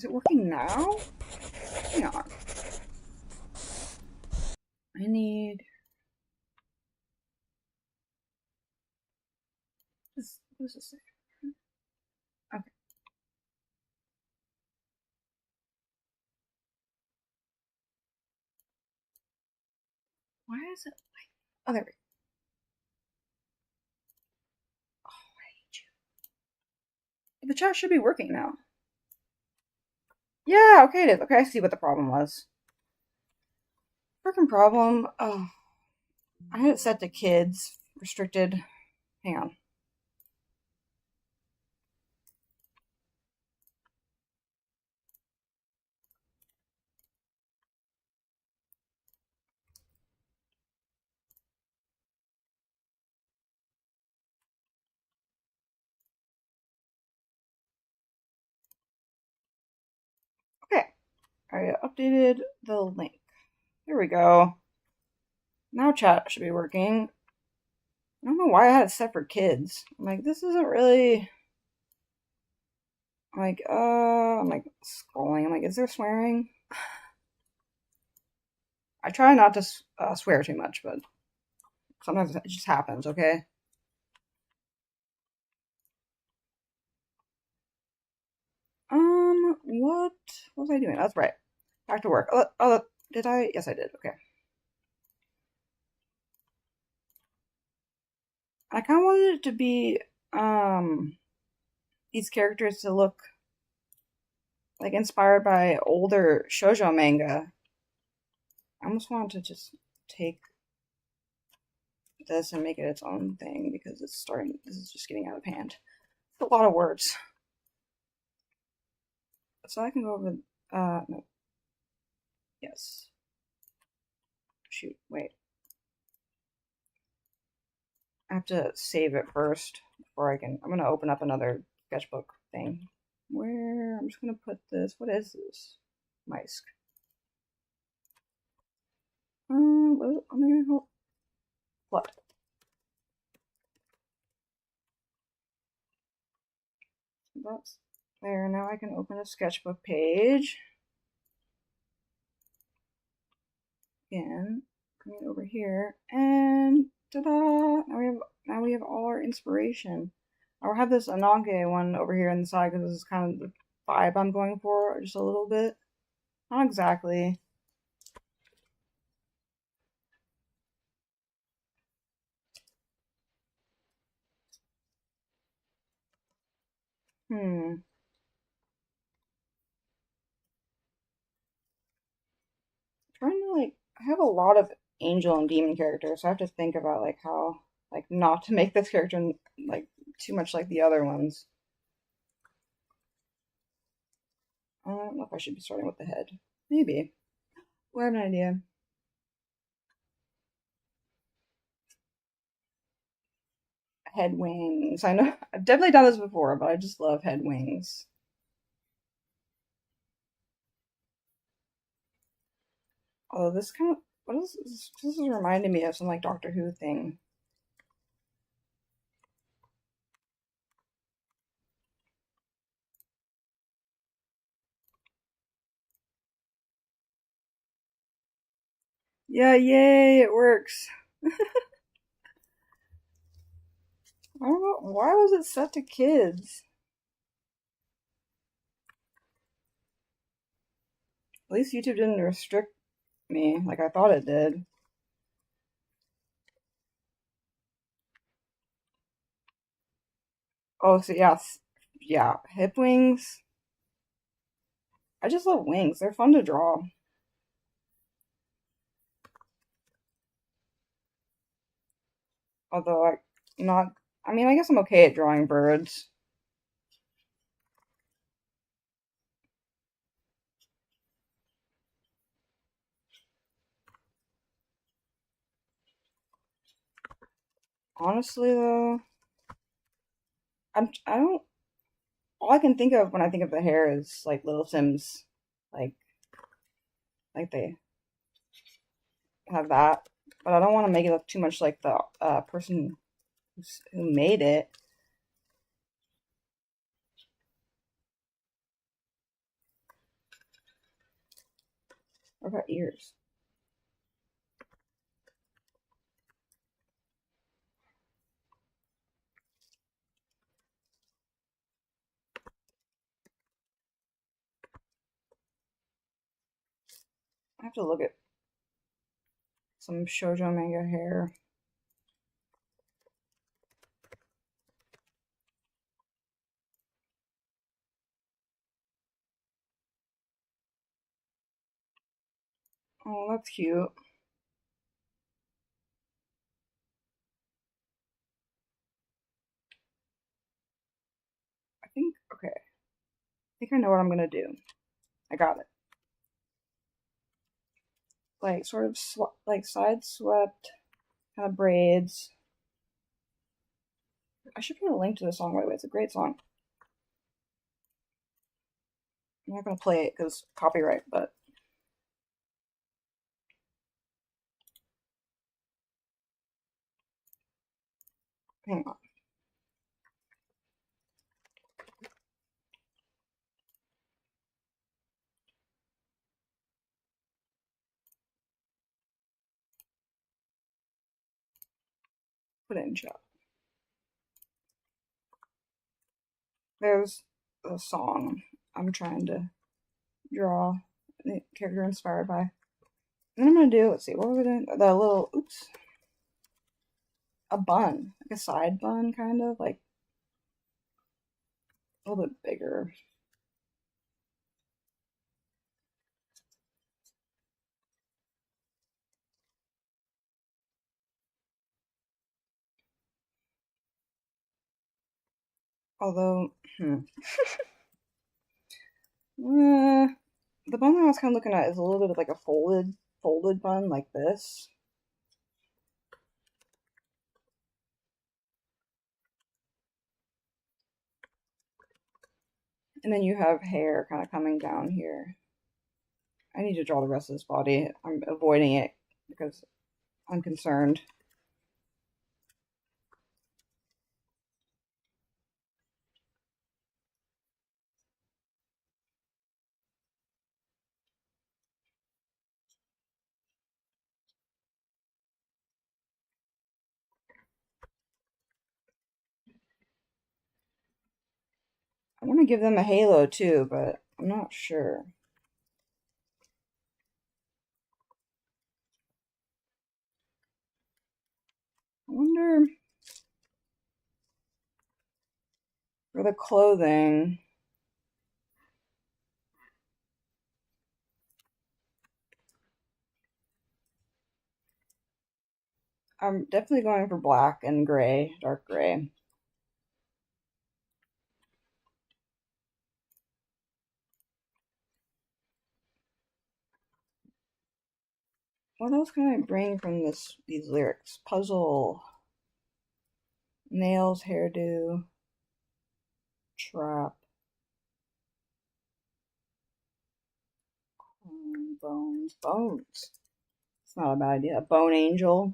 Is it working now? Hang on. I need this. What does this say? Okay. Why is it like? Oh, there we go. Oh, I hate you. The chat should be working now. Yeah, okay, it is. Okay, I see what the problem was. Freaking problem. Oh, I had it set to kids, restricted. Hang on. Okay, I updated the link. There we go. Now chat should be working. I don't know why I had it set for kids. I'm like, this isn't really. I'm like scrolling. I'm like, is there swearing? I try not to swear too much, but sometimes it just happens, okay? What was I doing? That's right. Back to work. Did I? Yes, I did. Okay. I kind of wanted it to be, these characters to look like inspired by older shoujo manga. I almost wanted to just take this and make it its own thing because this is just getting out of hand. It's a lot of words. So I can go over, no. Yes. Shoot, wait. I have to save it first before I'm gonna open up another sketchbook thing. I'm just gonna put this, what is this? Mice. What? That's there. Now I can open a sketchbook page. Again, bring it over here, and ta-da! Now we have all our inspiration. I'll have this Ananke one over here on the side because this is kind of the vibe I'm going for, just a little bit. Not exactly. Hmm. Trying to like, I have a lot of angel and demon characters, so I have to think about like how like not to make this character like too much like the other ones. I don't know if I should be starting with the head. Maybe. I have an idea. Head wings. I know I've definitely done this before, but I just love head wings. Oh, this kind of what is this? This is reminding me of some like Doctor Who thing. Yeah, yay, it works. I don't know why was it set to kids. At least YouTube didn't restrict me like I thought it did. Oh, so yeah, yeah, hip wings. I just love wings. They're fun to draw. Although I not. I mean, I guess I'm okay at drawing birds. Honestly, though, I don't. All I can think of when I think of the hair is like Little Sims, like they have that. But I don't want to make it look too much like the person who made it. What about ears? I have to look at some shoujo manga hair. Oh, that's cute. I think, okay. I think I know what I'm gonna do. I got it. Like, sort of, like, side swept, kind of braids. I should put a link to the song, by the way. It's a great song. I'm not gonna play it because copyright, but hang on. Put it in chat. There's a song I'm trying to draw the character inspired by. And I'm gonna do, let's see, what was we doing? The little, oops, a bun, like a side bun, kind of, like a little bit bigger. Although, the bun that I was kind of looking at is a little bit of like a folded bun, like this. And then you have hair kind of coming down here. I need to draw the rest of this body. I'm avoiding it because I'm concerned. I want to give them a halo too, but I'm not sure. I wonder for the clothing. I'm definitely going for black and gray, dark gray. What else can I bring from these lyrics? Puzzle, nails, hairdo, trap, bones. It's not a bad idea. A bone angel.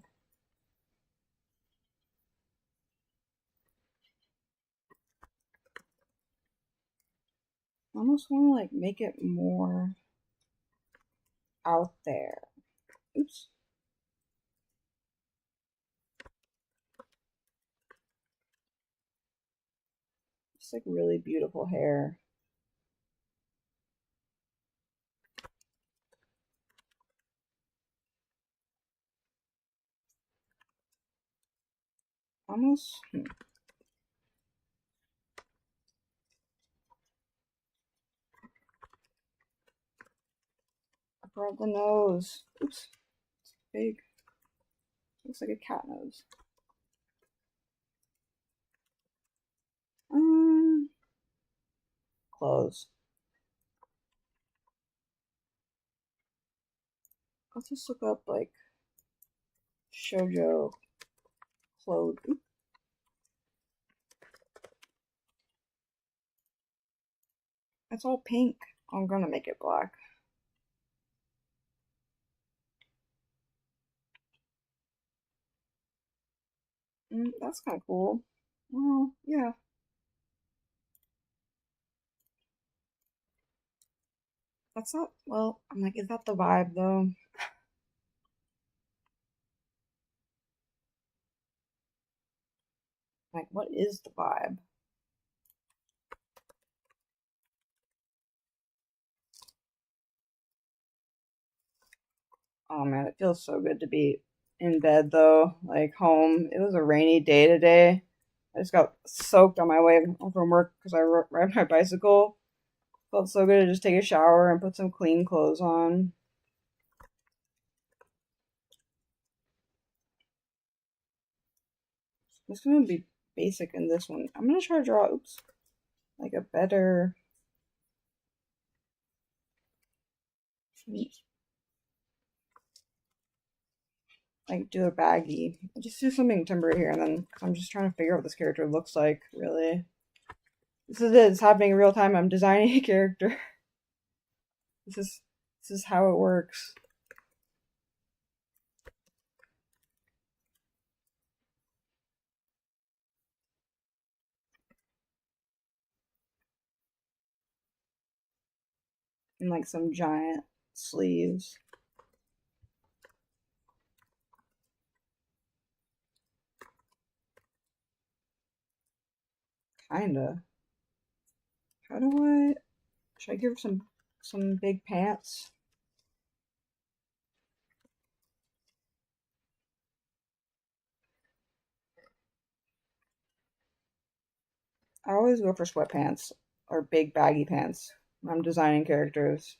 I almost want to like make it more out there. Oops. It's like really beautiful hair. Almost. I brought the nose. Oops. It's big. Looks like a cat nose. Um, clothes. Let's just look up like shoujo clothes. It's all pink. I'm gonna make it black. That's kind of cool. Well, yeah. That's not, well, I'm like, is that the vibe though? Like, what is the vibe? Oh man, it feels so good to be in bed though, like home. It was a rainy day today. I just got soaked on my way home from work because I ride my bicycle. Felt so good to just take a shower and put some clean clothes on. I'm just gonna be basic in this one. I'm gonna try to draw, oops, like a better, like do a baggy. Just do something temporary here, and then I'm just trying to figure out what this character looks like. Really, this is it. It's happening in real time. I'm designing a character. This is this is how it works. And like some giant sleeves. Kinda. How do I? Should I give her some big pants? I always go for sweatpants or big baggy pants when I'm designing characters.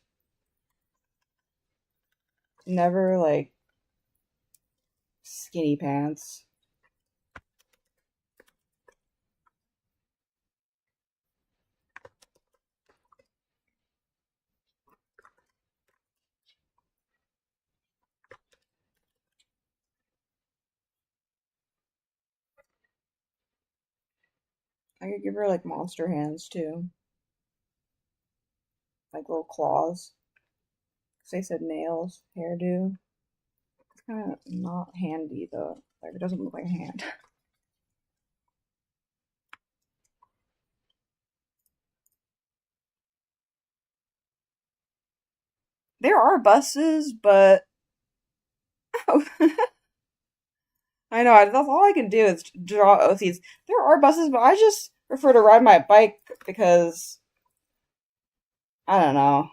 Never like skinny pants. I could give her like monster hands too, like little claws. 'Cause they said nails, hairdo. It's kind of not handy though. Like it doesn't look like a hand. There are buses, but I know that's all I can do is draw OCs. There are buses, but I just prefer to ride my bike because I don't know.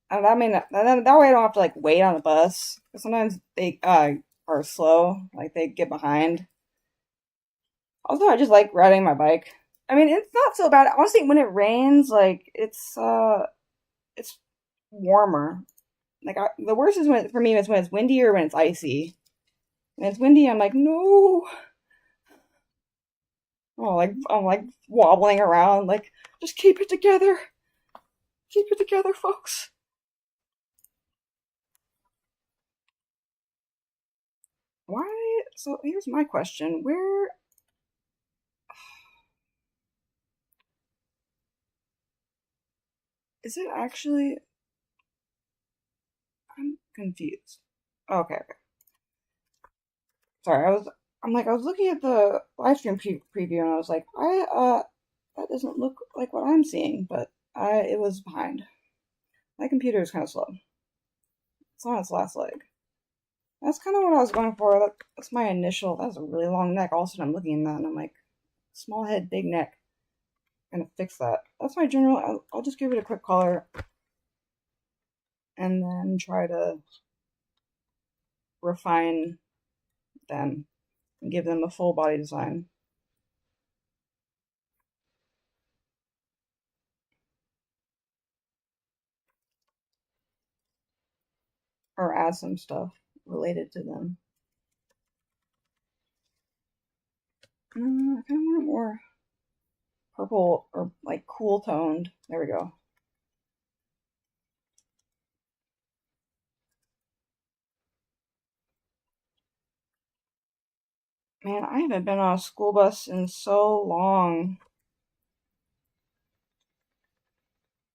I mean, that way I don't have to like wait on the bus. 'Cause sometimes they are slow, like they get behind. Also, I just like riding my bike. I mean, it's not so bad. Honestly, when it rains, like it's warmer. Like the worst is when for me is when it's windy or when it's icy. When it's windy, I'm like no. Oh, like I'm like wobbling around. Like just keep it together. Keep it together, folks. Why? So here's my question: where is it actually? I'm confused. Okay, okay. Sorry, I was looking at the live stream preview and I was like, that doesn't look like what I'm seeing, but it was behind. My computer is kind of slow. It's on its last leg. That's kind of what I was going for. That's my initial. That's a really long neck. All of a sudden, I'm looking at that and I'm like, small head, big neck. I'm gonna fix that. That's my general. I'll just give it a quick color and then try to refine them and give them a full body design. Or add some stuff related to them. I kind of want it more purple or like cool toned. There we go. Man, I haven't been on a school bus in so long.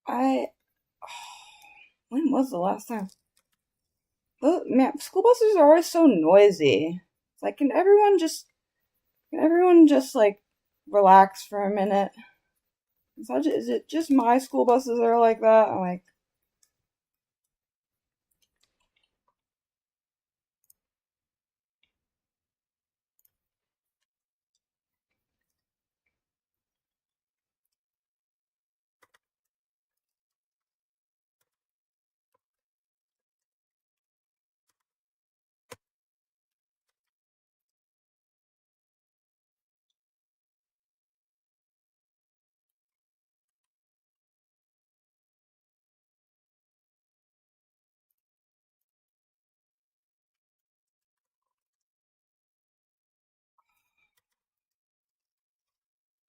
I when was the last time? Man, school buses are always so noisy. It's like, can everyone just like relax for a minute? Is it just my school buses that are like that? I'm like,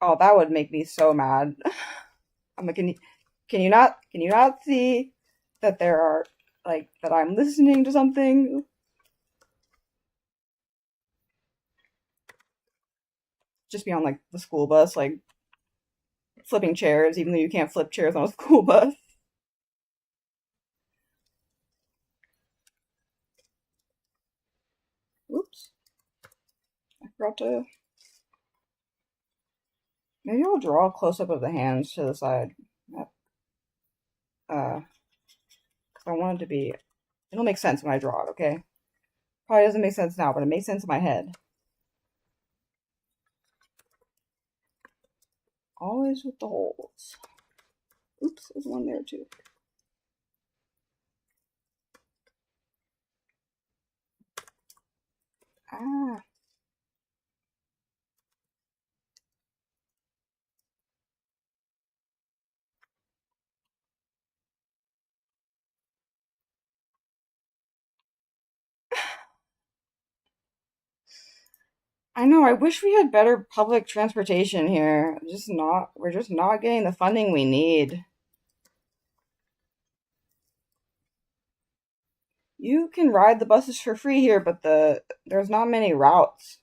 Oh, that would make me so mad. I'm like, can you not see that there are like that I'm listening to something? Just be on like the school bus, like flipping chairs, even though you can't flip chairs on a school bus. Oops, I forgot to. Maybe I'll draw a close up of the hands to the side. Uh, 'Cause I want it to be. It'll make sense when I draw it. Okay. Probably doesn't make sense now, but it makes sense in my head. Always with the holes. Oops, there's one there too. Ah. I know, I wish we had better public transportation here. We're just not getting the funding we need. You can ride the buses for free here, but there's not many routes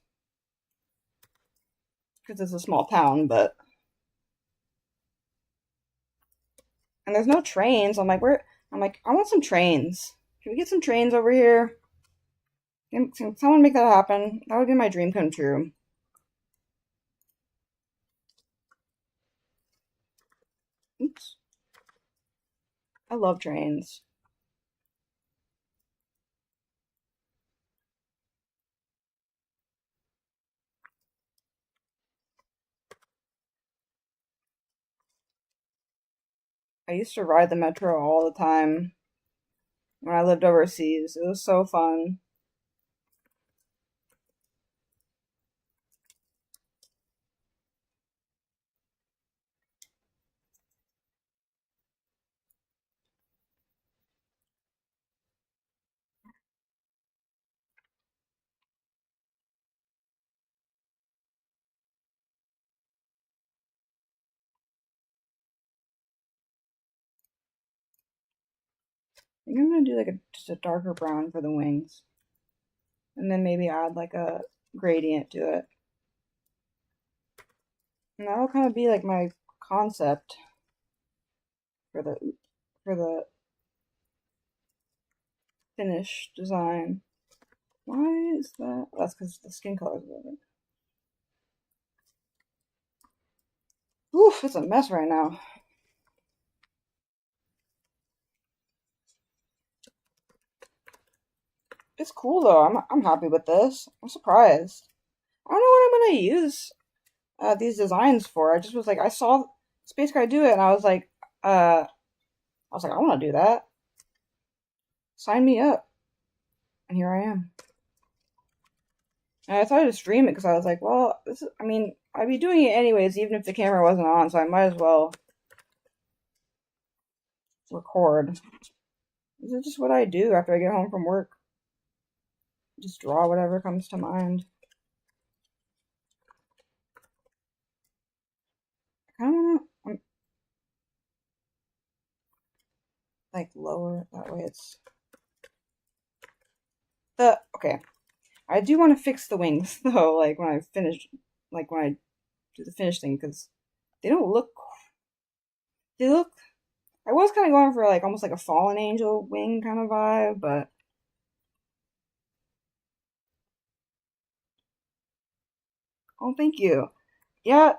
because it's a small town, but and there's no trains. I'm like, I want some trains. Can we get some trains over here? Can someone make that happen? That would be my dream come true. Oops. I love trains. I used to ride the metro all the time when I lived overseas. It was so fun. I think I'm gonna do like just a darker brown for the wings, and then maybe add like a gradient to it, and that'll kind of be like my concept for the finished design. Why is that? That's because the skin color is different. Oof, it's a mess right now. It's cool though. I'm happy with this. I'm surprised. I don't know what I'm gonna use these designs for. I just was like, I saw Space Guy do it, and I want to do that. Sign me up, and here I am. And I thought I'd stream it because I was like, well, I mean, I'd be doing it anyways, even if the camera wasn't on, so I might as well record. This is just what I do after I get home from work. Just draw whatever comes to mind. I kind of want to, like, lower, that way it's, okay. I do want to fix the wings, though, like, when I do the finish thing, because they don't look, they look, I was kind of going for, like, almost like a fallen angel wing kind of vibe, but, oh, thank you. Yeah,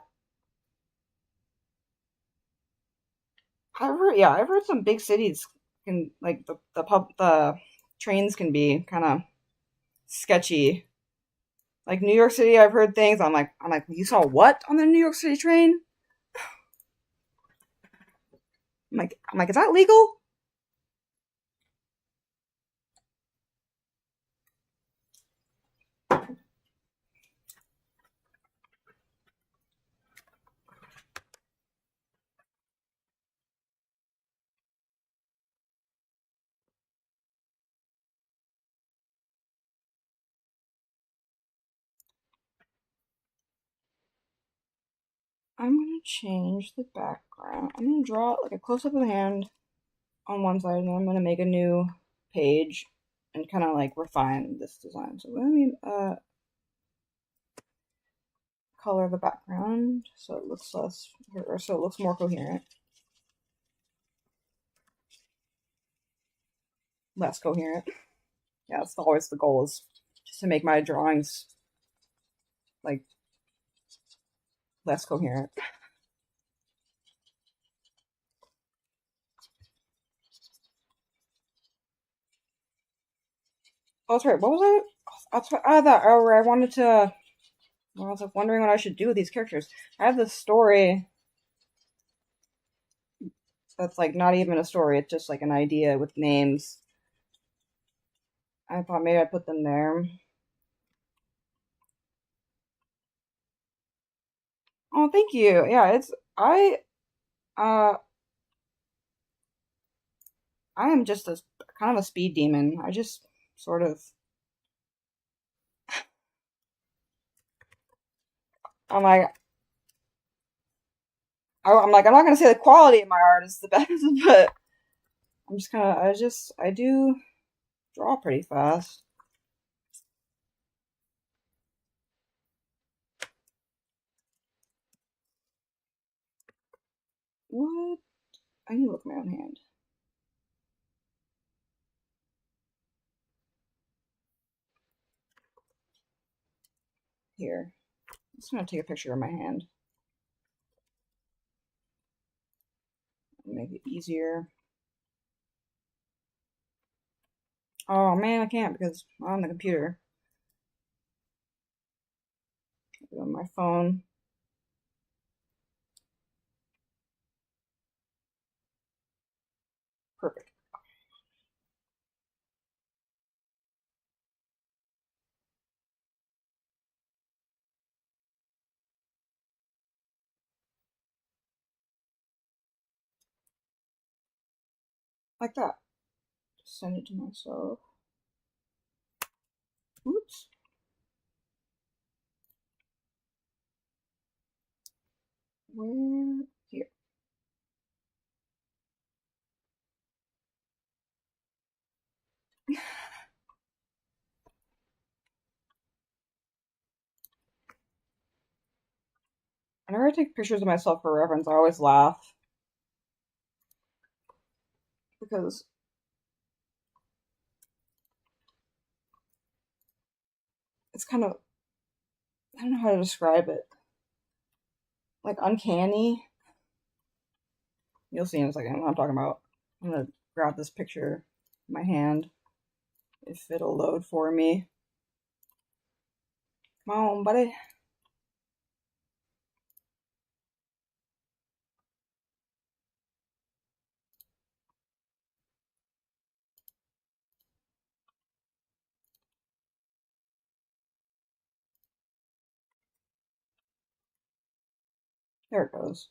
I've heard some big cities can like the trains can be kind of sketchy. Like New York City, I've heard things. I'm like, you saw what on the New York City train? I'm like, is that legal? I'm gonna change the background. I'm gonna draw like a close up of the hand on one side, and then I'm gonna make a new page and kind of like refine this design. So let me color the background so it looks less, or so it looks more coherent. Less coherent. Yeah, that's always the goal, is just to make my drawings like less coherent. Oh, that's right. What was I? I thought. Oh, I wanted to. Well, I was like wondering what I should do with these characters. I have this story that's like not even a story. It's just like an idea with names. I thought maybe I'd put them there. Oh, thank you. Yeah, it's uh I am just a kind of a speed demon. I just sort of I'm like I'm like I'm not gonna say the quality of my art is the best, but I'm just kind of I do draw pretty fast. What? I need to look at my own hand. Here. I'm just gonna take a picture of my hand. Make it easier. Oh man, I can't because I'm on the computer. On my phone. Perfect. Like that. Just send it to myself. Oops. Where? Here. Whenever I take pictures of myself for reference, I always laugh because it's kind of, I don't know how to describe it. Like uncanny. You'll see in a second what I'm talking about. I'm gonna grab this picture in my hand if it'll load for me. Come on, buddy. There it goes.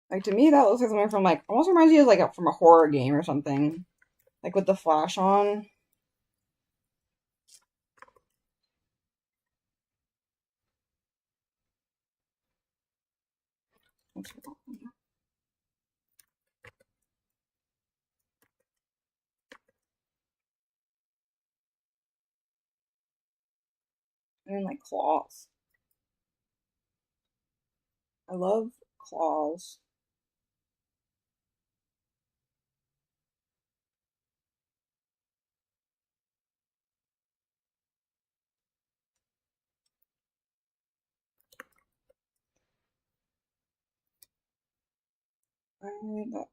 Like to me, that looks like something from like almost reminds you of like from a horror game or something. Like with the flash on. And then like claws. I love claws. Okay.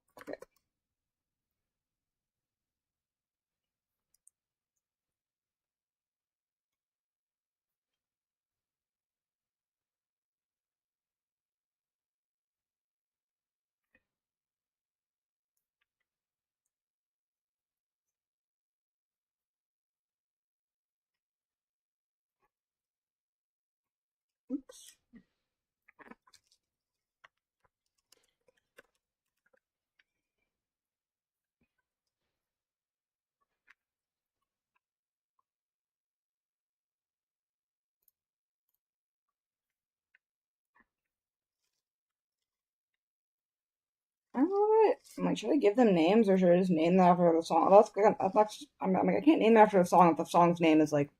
I don't know. I'm like, should I give them names or should I just name them after the song? I'm like, I can't name them after the song if the song's name is like,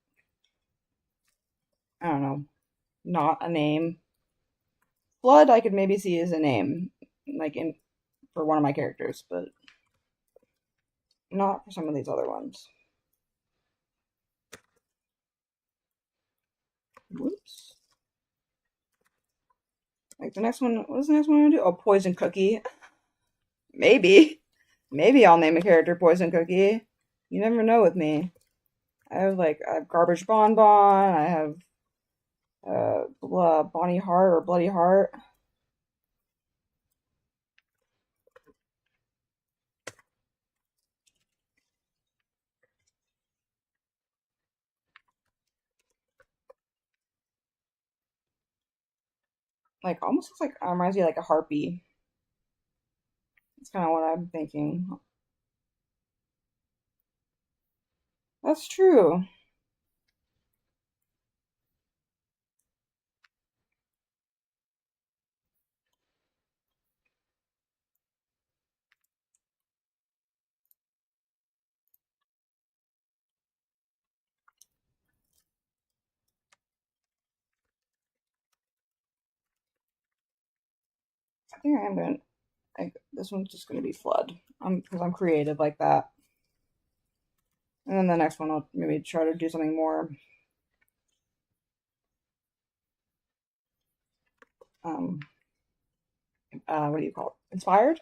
I don't know, not a name. Flood, I could maybe see as a name, like in for one of my characters, but not for some of these other ones. Whoops. Like the next one, what is the next one I'm gonna do? Oh, Poison Cookie. Maybe. Maybe I'll name a character Poison Cookie. You never know with me. I have Garbage Bonbon, I have Bonnie Heart or Bloody Heart. Like almost looks like reminds me of like a harpy. That's kind of what I'm thinking. That's true. I think I am going. Like this one's just gonna be Flood. Because I'm creative like that. And then the next one I'll maybe try to do something more. Um, what do you call it? Inspired.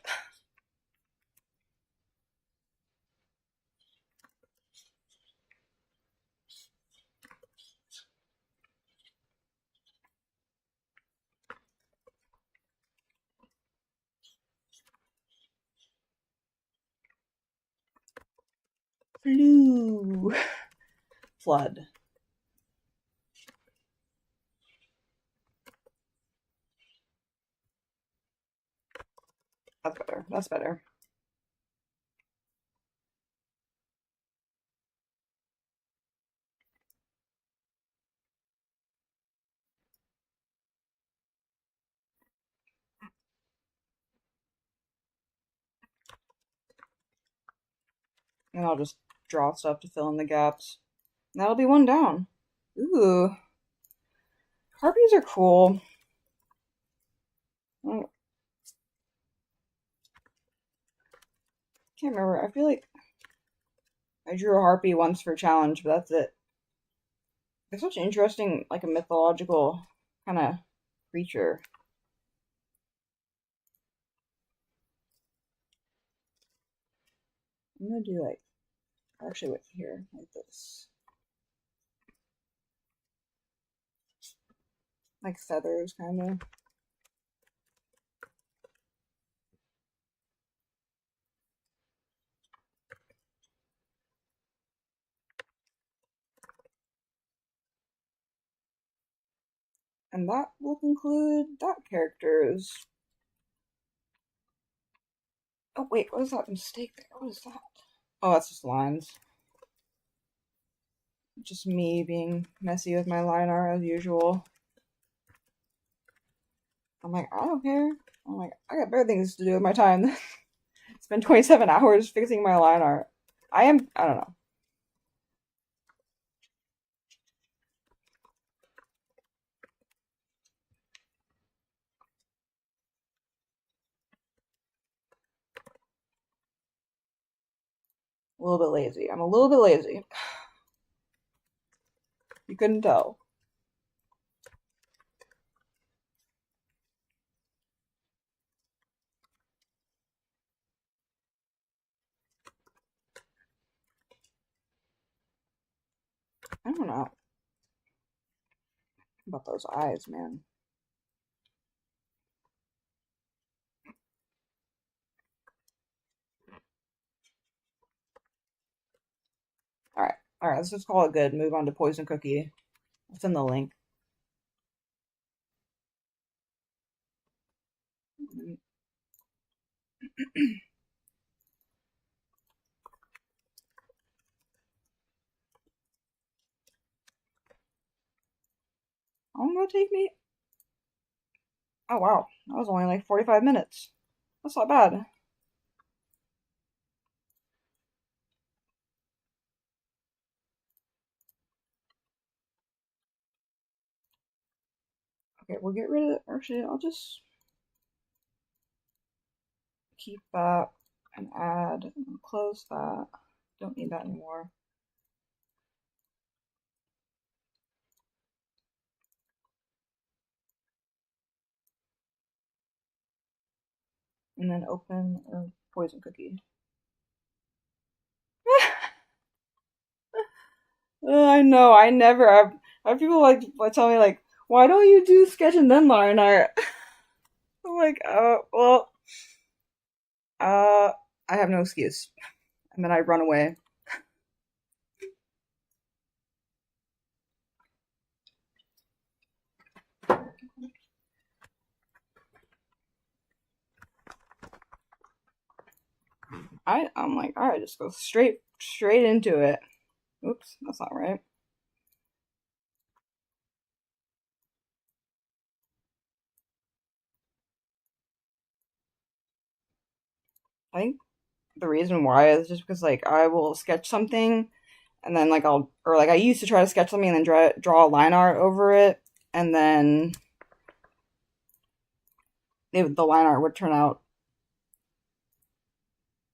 Blue. Flood. That's better. That's better. And I'll just draw stuff to fill in the gaps. And that'll be one down. Ooh. Harpies are cool. I can't remember. I feel like I drew a harpy once for a challenge, but that's it. It's such an interesting, like a mythological kind of creature. I'm gonna do like actually wait here like this, like feathers kind of. And that will conclude that character's. Oh wait, what is that mistake there? What is that? Oh, that's just lines. Just me being messy with my line art as usual. I'm like, I don't care. I'm like, I got better things to do with my time than spend 27 hours fixing my line art. I don't know, a little bit lazy. I'm a little bit lazy. You couldn't tell. I don't know about those eyes, man. All right, let's just call it good. Move on to Poison Cookie. I'll send the link. I'm gonna take me. Oh wow, that was only like 45 minutes. That's not bad. Okay, we'll get rid of it. Actually, I'll just keep that and add and close that. Don't need that anymore. And then open a poison cookie. I know, I never. I have people like tell me like, why don't you do sketch and then line art? I'm like, well, uh, I have no excuse. And then I run away. I'm like, all right, just go straight into it. Oops, that's not right. I think the reason why is just because like I will sketch something and then like I'll or like I used to try to sketch something and then draw a line art over it and then the line art would turn out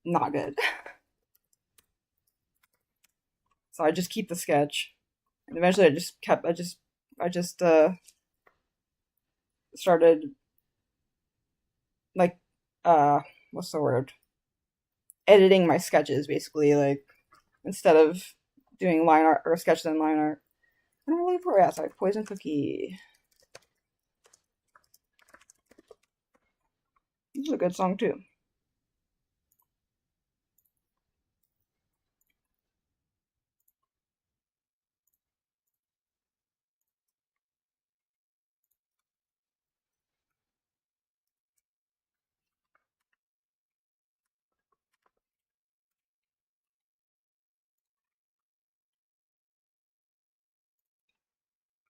not good. So I just keep the sketch. And eventually I just started like uh what's the word? Editing my sketches basically, like instead of doing line art or sketch then line art. I don't really for sorry, poison cookie. This is a good song too.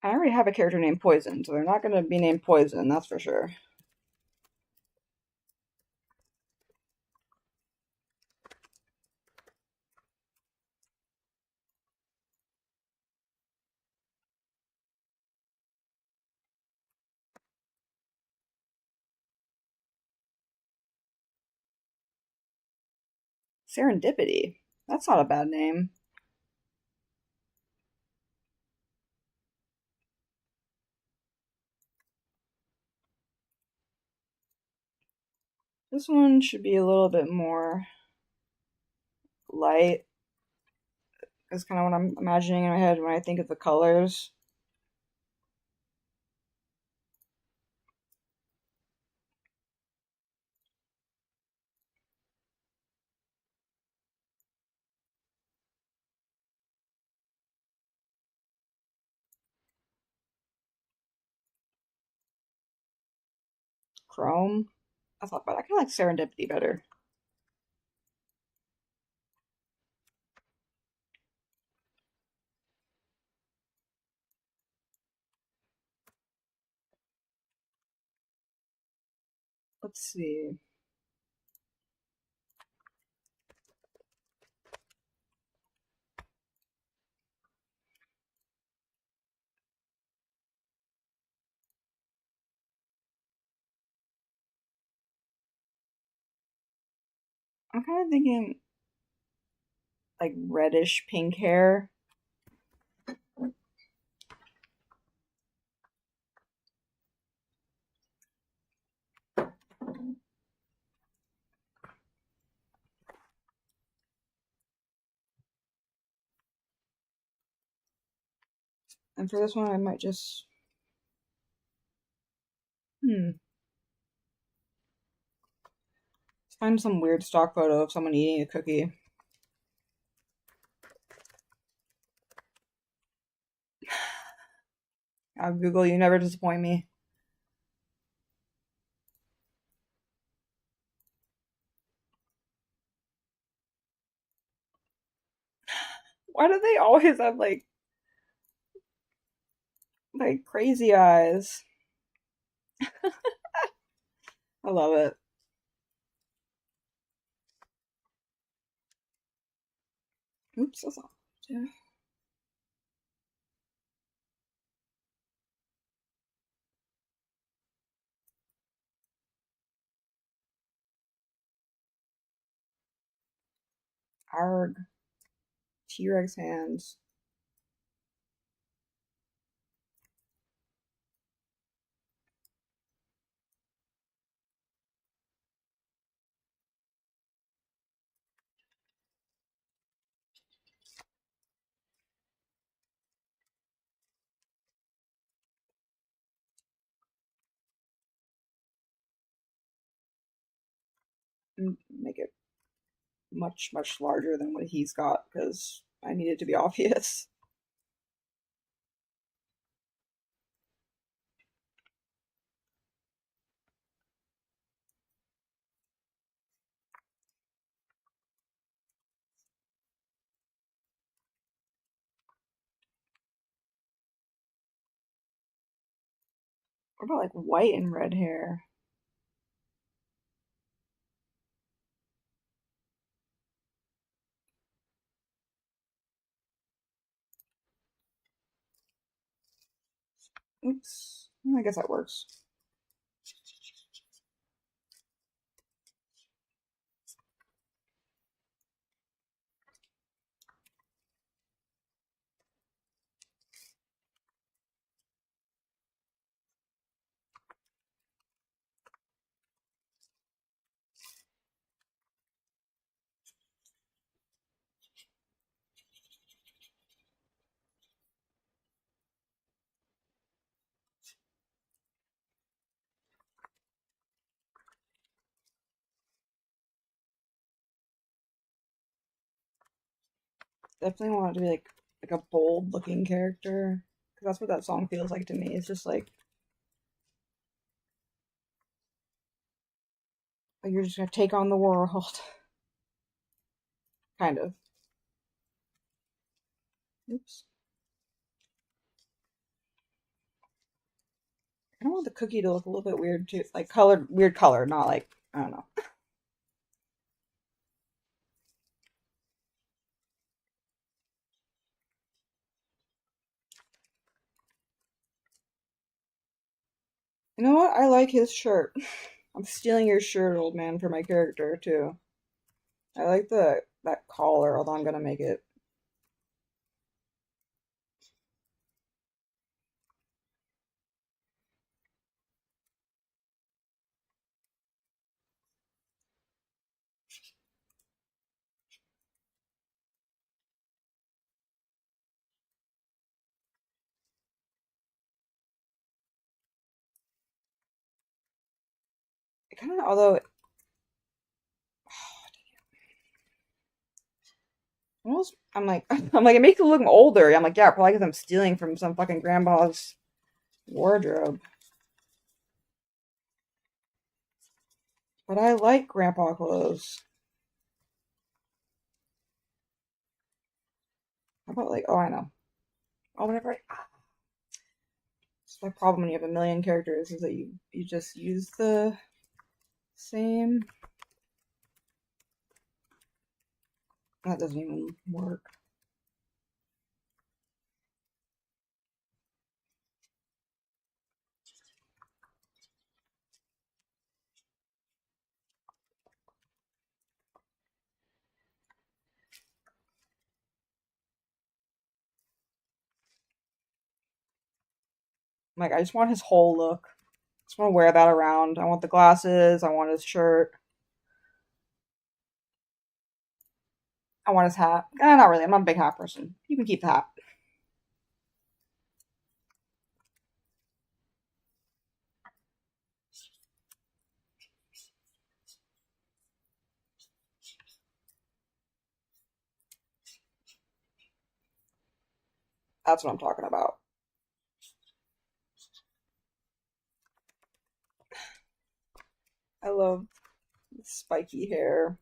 I already have a character named Poison, so they're not gonna be named Poison, that's for sure. Serendipity. That's not a bad name. This one should be a little bit more light. Is kind of what I'm imagining in my head when I think of the colors. Chrome. I thought, but I kind of like Serendipity better. Let's see. I'm kind of thinking like reddish pink hair. And for this one, I might just find some weird stock photo of someone eating a cookie. Google, you never disappoint me. Why do they always have like crazy eyes? I love it. Oops, that's all. Yeah. Arg. T-Rex hands. Make it much, much larger than what he's got because I need it to be obvious. What about like white and red hair? Oops. I guess that works. Definitely want it to be like a bold looking character because that's what that song feels like to me. It's just like you're just gonna take on the world, kind of. Oops. I want the cookie to look a little bit weird too, like colored, weird color, not like I don't know. You know what? I like his shirt. I'm stealing your shirt, old man, for my character too. I like the that collar, although I'm gonna make it. It kind of, although almost, I'm like, I'm like, it makes it look older. I'm like, yeah, probably because I'm stealing from some fucking grandpa's wardrobe. But I like grandpa clothes. How about like, oh, I know. Oh, whatever. It's my problem when you have a million characters is that you just use the same. That doesn't even work. Like, I just want his whole look. I just want to wear that around. I want the glasses. I want his shirt. I want his hat. Not really. I'm not a big hat person. You can keep the hat. That's what I'm talking about. I love spiky hair.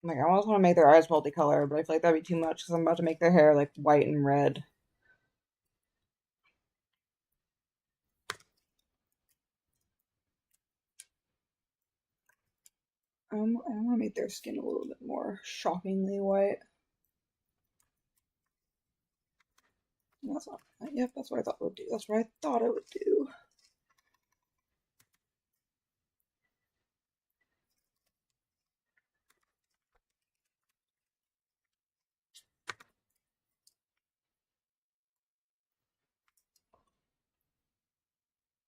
Like, I almost want to make their eyes multicolored, but I feel like that'd be too much because I'm about to make their hair like white and red. I want to make their skin a little bit more shockingly white. That's not. Yep, that's what I thought it would do. That's what I thought it would do.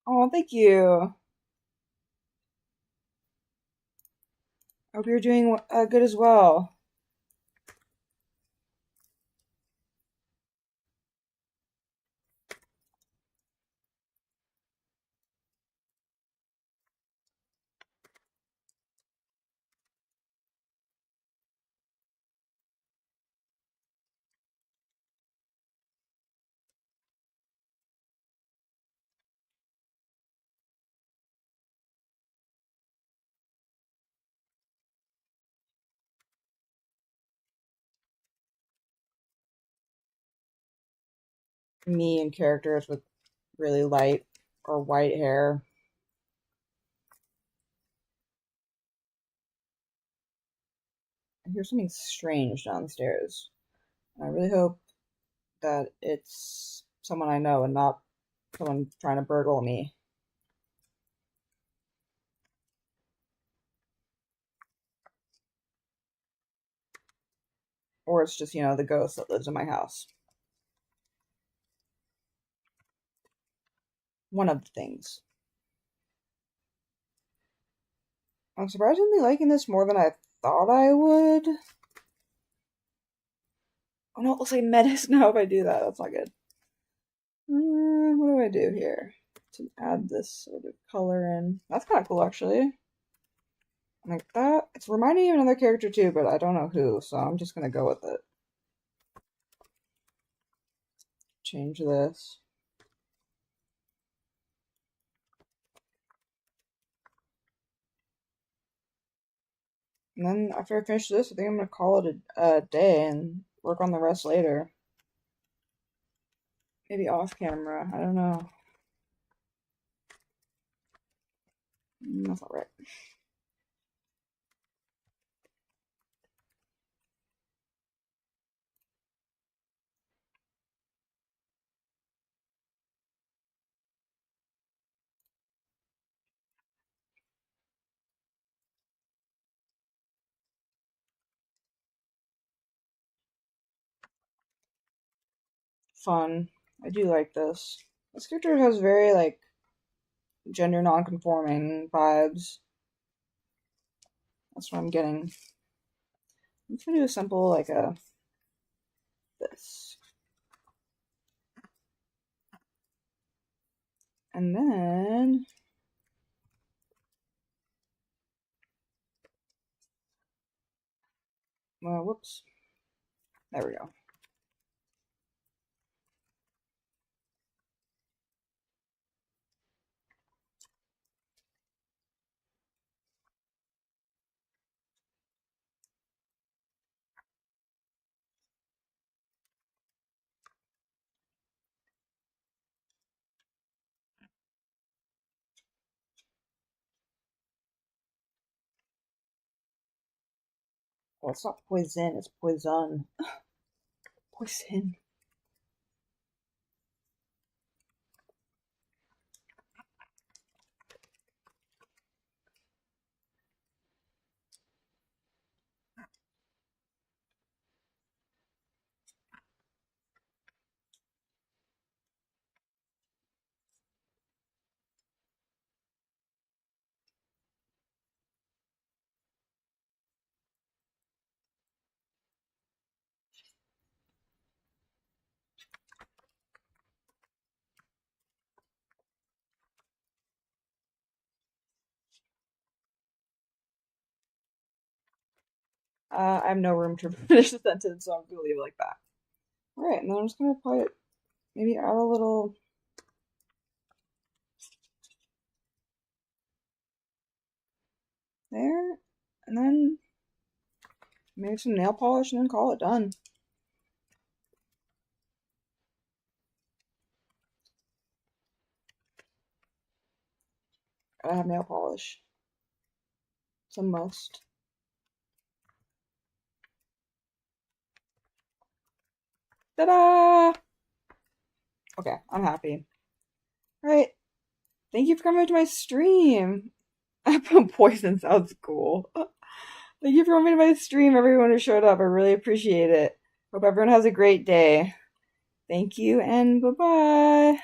Oh, thank you. I hope you're doing good as well. Me and characters with really light or white hair. I hear something strange downstairs. I really hope that it's someone I know and not someone trying to burgle me. Or it's just, the ghost that lives in my house. One of the things. I'm surprisingly liking this more than I thought I would. Oh no, it looks like Metis now if I do that. That's not good. What do I do here to add this sort of color in? That's kind of cool, actually. Like that. It's reminding me of another character too, but I don't know who, so I'm just gonna go with it. Change this. And then after I finish this, I think I'm gonna call it a day and work on the rest later. Maybe off camera. I don't know. That's not right. Fun. I do like this. This character has very like gender non-conforming vibes. That's what I'm getting. I'm just gonna do a simple like a this, and then well, whoops. There we go. Well, it's not poison. It's poison. Poison. I have no room to finish the sentence, so I'm gonna leave it like that. All right, and then I'm just gonna put maybe add a little there, and then Maybe some nail polish and then call it done. Gotta have nail polish. It's a must. Ta-da! Okay, I'm happy. Alright. Thank you for coming to my stream. Poison sounds cool. Thank you for coming to my stream, everyone who showed up. I really appreciate it. Hope everyone has a great day. Thank you and bye-bye.